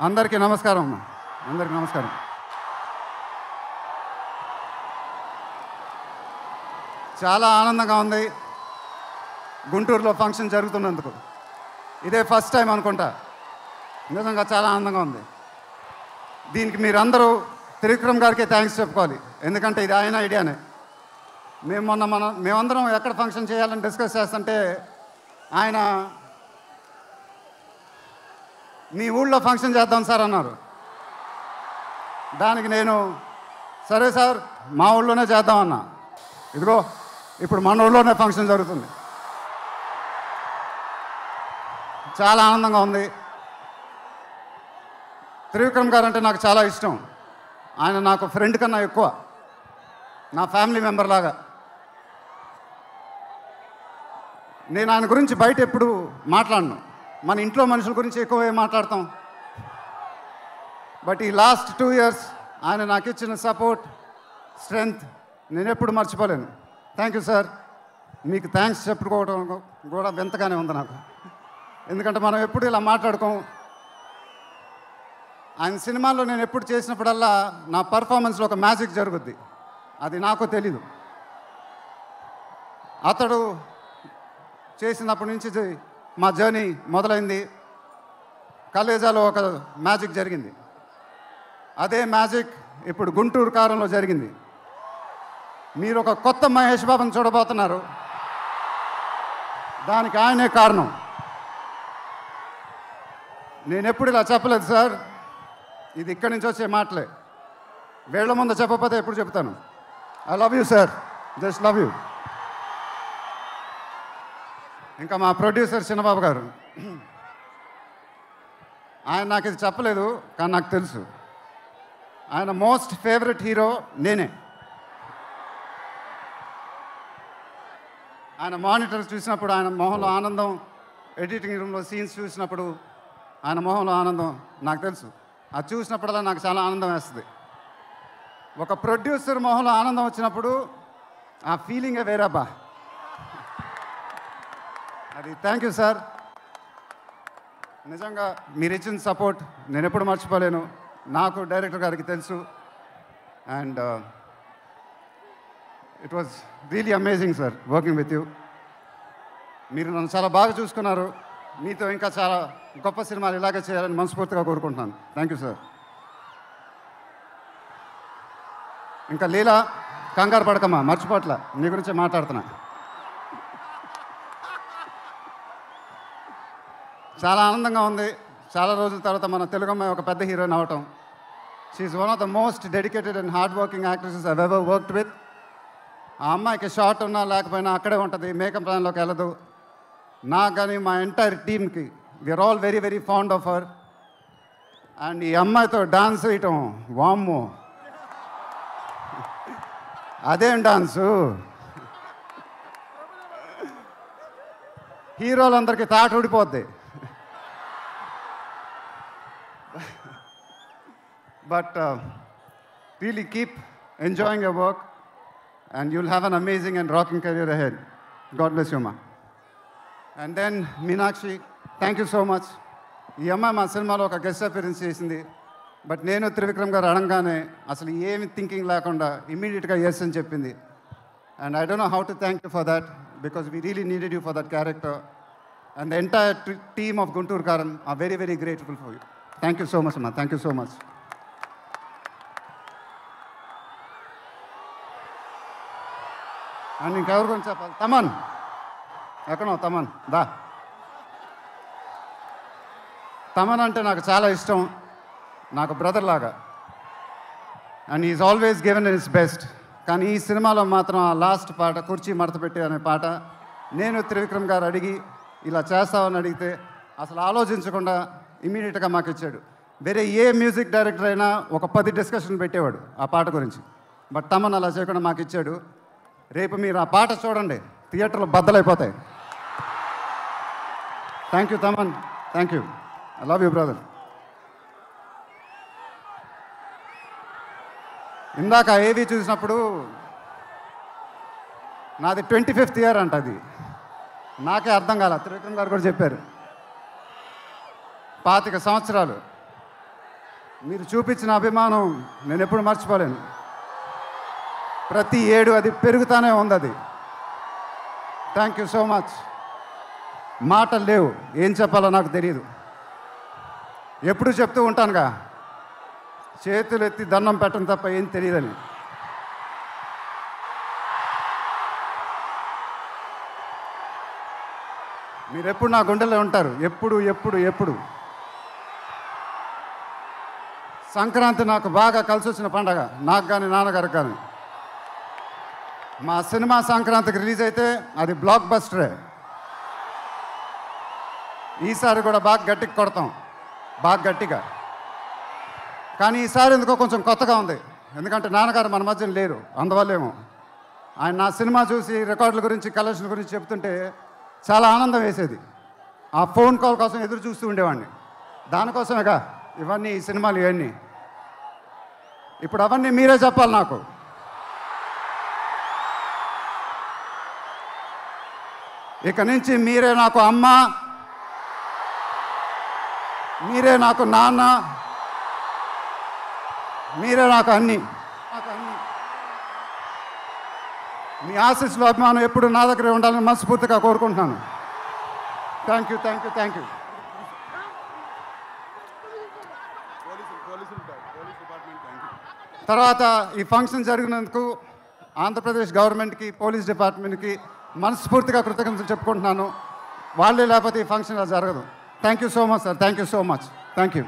అందరికీ నమస్కారం అమ్మా. అందరికీ నమస్కారం. చాలా ఆనందంగా ఉంది గుంటూరులో ఫంక్షన్ జరుగుతున్నందుకు. ఇదే ఫస్ట్ టైం అనుకుంటా. నిజంగా చాలా ఆనందంగా ఉంది. దీనికి మీరందరూ త్రివిక్రమ్ గారికి థ్యాంక్స్ చెప్పుకోవాలి. ఎందుకంటే ఇది ఆయన ఐడియానే. మేమందరం ఎక్కడ ఫంక్షన్ చేయాలని డిస్కస్ చేస్తుంటే ఆయన మీ ఊళ్ళో ఫంక్షన్ చేద్దాం సార్ అన్నారు. దానికి నేను సరే సార్ మా ఊళ్ళోనే చేద్దామన్నా. ఇదిగో ఇప్పుడు మన ఊళ్ళోనే ఫంక్షన్ జరుగుతుంది. చాలా ఆనందంగా ఉంది. త్రివిక్రమ్ గారు అంటే నాకు చాలా ఇష్టం. ఆయన నాకు ఫ్రెండ్ కన్నా ఎక్కువ, నా ఫ్యామిలీ మెంబర్ లాగా. నేను ఆయన గురించి బయట ఎప్పుడు మాట్లాడను. మన ఇంట్లో మనుషుల గురించి ఎక్కువ మాట్లాడతాం. బట్ ఈ లాస్ట్ 2 years ఆయన నాకు ఇచ్చిన సపోర్ట్, స్ట్రెంగ్త్ నేను ఎప్పుడు మర్చిపోలేను. Thank you sir. మీకు థ్యాంక్స్ చెప్పుకోవడం కూడా వింతగానే ఉంది నాకు. ఎందుకంటే మనం ఎప్పుడు ఇలా మాట్లాడుకోం. ఆయన సినిమాల్లో నేను ఎప్పుడు చేసినప్పుడల్లా నా పర్ఫార్మెన్స్లో ఒక మ్యాజిక్ జరుగుద్ది. అది నాకు తెలీదు. అతడు చేసినప్పటి నుంచి మా జర్నీ మొదలైంది. కలేజాలో ఒక మ్యాజిక్ జరిగింది. అదే మ్యాజిక్ ఇప్పుడు గుంటూరు కారంలో జరిగింది. మీరు ఒక కొత్త మహేష్ బాబుని చూడబోతున్నారు. దానికి ఆయనే కారణం. నేను ఎప్పుడు ఇలా చెప్పలేదు సార్. ఇది ఇక్కడి నుంచి వచ్చే మాటలే. వేళ్ల ముందు చెప్పకపోతే ఎప్పుడు చెప్తాను. I love you sir. Just love you. ఇంకా మా ప్రొడ్యూసర్ చిన్నబాబు గారు, ఆయన నాకు ఇది చెప్పలేదు కానీ నాకు తెలుసు. ఆయన మోస్ట్ ఫేవరెట్ హీరో నేనే. ఆయన మానిటర్ చూసినప్పుడు ఆయన మొహంలో ఆనందం, ఎడిటింగ్ రూమ్లో సీన్స్ చూసినప్పుడు ఆయన మొహంలో ఆనందం నాకు తెలుసు. అది చూసినప్పుడల్లా నాకు చాలా ఆనందం వేస్తుంది. ఒక ప్రొడ్యూసర్ మొహంలో ఆనందం వచ్చినప్పుడు ఆ ఫీలింగే వేరబ్బా. అది థ్యాంక్ యూ సార్. నిజంగా మీరు ఇచ్చిన సపోర్ట్ నేను ఎప్పుడు మర్చిపోలేను. నాకు డైరెక్టర్ గారికి తెలుసు. And it was really amazing sir working with you. మీరు నన్ను చాలా బాగా చూసుకున్నారు. మీతో ఇంకా చాలా గొప్ప సినిమాలు ఇలాగే చేయాలని మనస్ఫూర్తిగా కోరుకుంటున్నాను. Thank you sir. ఇంకా లీలా, కంగారు పడకమ్మా, మర్చిపోట్ల, నీ గురించే మాట్లాడుతున్నా. చాలా ఆనందంగా ఉంది. చాలా రోజుల తర్వాత మన తెలుగు అమ్మాయి ఒక పెద్ద హీరోయిన్ అవ్వటం. She's one of the most dedicated and hard working actresses I've ever worked with. ఆ అమ్మాయికి షార్ట్ ఉన్నా లేకపోయినా అక్కడే ఉంటుంది, మేకప్ ప్లాన్లోకి వెళ్ళదు. నాకు కానీ మా ఎంటైర్ టీమ్కి we're all very very fond of her. And ఈ అమ్మాయితో డాన్స్ వేయటం, వామ్మో అదేం డాన్సు. హీరోలందరికీ తాట ఊడిపోద్ది. But really keep enjoying your work and you'll have an amazing and rocking career ahead. God bless you, ma. And then Meenakshi, thank you so much. ఈ అమ్మాయి మా సినిమాలో ఒక గెస్ట్ అపియరెన్స్ చేసింది. బట్ నేను త్రివిక్రమ్ గారు అడగానే అసలు ఏమి థింకింగ్ లేకుండా ఇమ్మీడియట్గా ఎస్ అని చెప్పింది. And I don't know how to thank you for that because we really needed you for that character. And the entire team of Guntur Kaaram are very very grateful for you. Thank you so much అమ్మా. Thank you so much. And ఇంకెవరి గురించి చెప్పాలి? తమన్ ఎక్కడో తమన్ దా. తమన్ అంటే నాకు చాలా ఇష్టం, నాకు బ్రదర్ లాగా. And is always given his best. కానీ ఈ సినిమాలో మాత్రం ఆ లాస్ట్ పాట, కుర్చీ మడత పెట్టి అనే పాట, నేను త్రివిక్రమ్ గారు అడిగి ఇలా చేస్తామని అడిగితే అసలు ఆలోచించకుండా ఇమీడియట్గా మాకు ఇచ్చాడు. వేరే ఏ మ్యూజిక్ డైరెక్టర్ అయినా ఒక 10 డిస్కషన్ పెట్టేవాడు ఆ పాట గురించి. బట్ తమన్ అలా చేయకుండా మాకు ఇచ్చాడు. రేపు మీరు ఆ పాట చూడండి, థియేటర్లో బద్దలైపోతాయి. Thank you Thaman. Thank you. I love you brother. ఇందాక ఏవి చూసినప్పుడు నాది 25th year అంట. అది నాకే అర్థం కాల. త్రివిక్రమ్ గారు కూడా చెప్పారు 25 సంవత్సరాలు. మీరు చూపించిన అభిమానం నేను ఎప్పుడు మర్చిపోలేను. ప్రతి ఏడు అది పెరుగుతూనే ఉంది. అది థ్యాంక్ యూ సో మచ్. మాటలు లేవు, ఏం చెప్పాలో నాకు తెలియదు. ఎప్పుడు చెప్తూ ఉంటానుగా, చేతులు ఎత్తి దండం పెట్టడం తప్ప ఏం తెలియదని. మీరు ఎప్పుడు నా గుండెల్లో ఉంటారు, ఎప్పుడు ఎప్పుడు ఎప్పుడు. సంక్రాంతి నాకు బాగా కలిసి వచ్చిన పండగ, నాకు కానీ నాన్నగారికి కానీ. మా సినిమా సంక్రాంతికి రిలీజ్ అయితే అది బ్లాక్ బస్టరే. ఈసారి కూడా బాగా గట్టిగా కొడతాం, బాగా గట్టిగా. కానీ ఈసారి ఎందుకో కొంచెం కొత్తగా ఉంది, ఎందుకంటే నాన్నగారు మన మధ్యన లేరు, అందువల్లేమో. ఆయన నా సినిమా చూసి రికార్డుల గురించి కలెక్షన్ గురించి చెప్తుంటే చాలా ఆనందం వేసేది. ఆ ఫోన్ కాల్ కోసం ఎదురు చూస్తూ ఉండేవాడిని. దానికోసమేగా ఇవన్నీ, ఈ సినిమాలు ఇవన్నీ. ఇప్పుడు అవన్నీ మీరే చెప్పాలి నాకు. ఇక నుంచి మీరే నాకు అమ్మ, మీరే నాకు నాన్న, మీరే నాకు అన్నీ. మీ ఆశీస్సులు, అభిమానం ఎప్పుడు నా దగ్గరే ఉండాలని మనస్ఫూర్తిగా కోరుకుంటున్నాను. Thank you, thank you, thank you. తర్వాత ఈ ఫంక్షన్ జరిగినందుకు ఆంధ్రప్రదేశ్ గవర్నమెంట్కి, పోలీస్ డిపార్ట్మెంట్కి మనస్ఫూర్తిగా కృతజ్ఞతలు చెప్పుకుంటున్నాను. వాళ్ళే లేకపోతే ఈ ఫంక్షన్ జరగదు. Thank you so much sir, thank you so much, thank you.